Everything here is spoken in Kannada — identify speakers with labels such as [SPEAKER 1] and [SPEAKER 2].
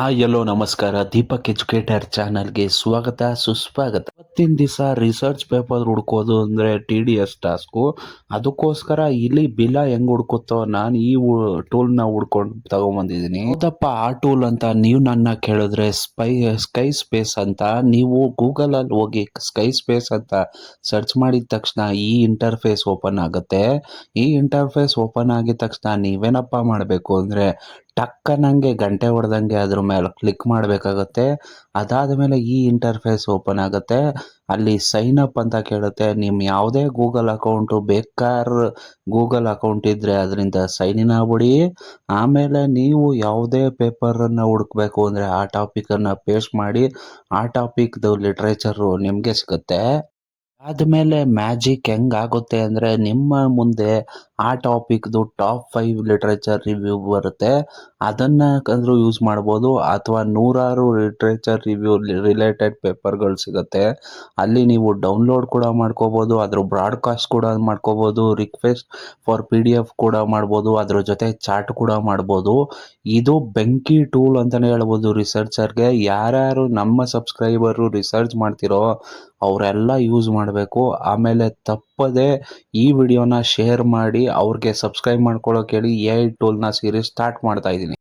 [SPEAKER 1] ಎಲ್ಲೋ ನಮಸ್ಕಾರ. ದೀಪಕ್ ಎಜುಕೇಟರ್ ಚಾನಲ್ಗೆ ಸ್ವಾಗತ ಸುಸ್ವಾಗತ. ಇವತ್ತಿನ ದಿವಸ ರಿಸರ್ಚ್ ಪೇಪರ್ ಹುಡ್ಕೋದು ಅಂದರೆ TDS ಟಾಸ್ಕು. ಅದಕ್ಕೋಸ್ಕರ ಇಲ್ಲಿ ಬಿಲ ಹೆಂಗ್ ಹುಡ್ಕುತ್ತೋ ನಾನು ಈ ಟೂಲ್ನ ಹುಡ್ಕೊಂಡು ತಗೊಂಬಂದಿದ್ದೀನಿ. ಹೌದಪ್ಪ, ಆ ಟೂಲ್ ಅಂತ ನೀವು ನನ್ನ ಕೇಳಿದ್ರೆ ಸ್ಕೈ ಸ್ಪೇಸ್ ಅಂತ. ನೀವು ಗೂಗಲಲ್ಲಿ ಹೋಗಿ ಸ್ಕೈ ಸ್ಪೇಸ್ ಅಂತ ಸರ್ಚ್ ಮಾಡಿದ ತಕ್ಷಣ ಈ ಇಂಟರ್ಫೇಸ್ ಓಪನ್ ಆಗುತ್ತೆ. ಈ ಇಂಟರ್ಫೇಸ್ ಓಪನ್ ಆಗಿದ ತಕ್ಷಣ ನೀವೇನಪ್ಪ ಮಾಡಬೇಕು ಅಂದರೆ ಟಕ್ಕನಂಗೆ ಗಂಟೆ ಹೊಡೆದಂಗೆ ಅದ್ರ ಮೇಲೆ ಕ್ಲಿಕ್ ಮಾಡಬೇಕಾಗತ್ತೆ. ಅದಾದಮೇಲೆ ಈ ಇಂಟರ್ಫೇಸ್ ಓಪನ್ ಆಗುತ್ತೆ. ಅಲ್ಲಿ ಸೈನ್ ಅಪ್ ಅಂತ ಕೇಳುತ್ತೆ. ನಿಮ್ಮ ಯಾವುದೇ ಗೂಗಲ್ ಅಕೌಂಟು ಬೇಕಾದ್ರೆ ಗೂಗಲ್ ಅಕೌಂಟ್ ಇದ್ದರೆ ಅದರಿಂದ ಸೈನ್ ಇನ್ ಆಗ್ಬಿಡಿ. ಆಮೇಲೆ ನೀವು ಯಾವುದೇ ಪೇಪರನ್ನು ಹುಡುಕಬೇಕು ಅಂದರೆ ಆ ಟಾಪಿಕನ್ನು ಪೇಸ್ಟ್ ಮಾಡಿ ಆ ಟಾಪಿಕ್ದು ಲಿಟ್ರೇಚರು ನಿಮಗೆ ಸಿಗುತ್ತೆ. ಆದಮೇಲೆ ಮ್ಯಾಜಿಕ್ ಹೆಂಗಾಗುತ್ತೆ ಅಂದರೆ ನಿಮ್ಮ ಮುಂದೆ ಆ ಟಾಪಿಕ್ದು ಟಾಪ್ 5 ಲಿಟ್ರೇಚರ್ ರಿವ್ಯೂ ಬರುತ್ತೆ. ಅದನ್ನು ಯೂಸ್ ಮಾಡ್ಬೋದು, ಅಥವಾ ನೂರಾರು ಲಿಟ್ರೇಚರ್ ರಿವ್ಯೂ ರಿಲೇಟೆಡ್ ಪೇಪರ್ಗಳು ಸಿಗುತ್ತೆ. ಅಲ್ಲಿ ನೀವು ಡೌನ್ಲೋಡ್ ಕೂಡ ಮಾಡ್ಕೋಬೋದು, ಅದ್ರ ಬ್ರಾಡ್ಕಾಸ್ಟ್ ಕೂಡ ಮಾಡ್ಕೋಬೋದು, ರಿಕ್ವೆಸ್ಟ್ ಫಾರ್ PDF ಕೂಡ ಮಾಡ್ಬೋದು, ಅದ್ರ ಜೊತೆ ಚಾಟ್ ಕೂಡ ಮಾಡ್ಬೋದು. ಇದು ಬೆಂಕಿ ಟೂಲ್ ಅಂತಲೇ ಹೇಳ್ಬೋದು ರಿಸರ್ಚರ್ಗೆ. ಯಾರ್ಯಾರು ನಮ್ಮ ಸಬ್ಸ್ಕ್ರೈಬರು ರಿಸರ್ಚ್ ಮಾಡ್ತಿರೋ ಅವರೆಲ್ಲ ಯೂಸ್ ಮಾಡಬೇಕು. ಆಮೇಲೆ ತಪ್ಪದೆ ಈ ವಿಡಿಯೋನ ಶೇರ್ ಮಾಡಿ ಅವ್ರಿಗೆ ಸಬ್ಸ್ಕ್ರೈಬ್ ಮಾಡ್ಕೊಳ್ಳೋಕೆ ಹೇಳಿ. AI ಟೂಲ್ನ ಸೀರೀಸ್ ಸ್ಟಾರ್ಟ್ ಮಾಡ್ತಾ ಇದ್ದೀನಿ.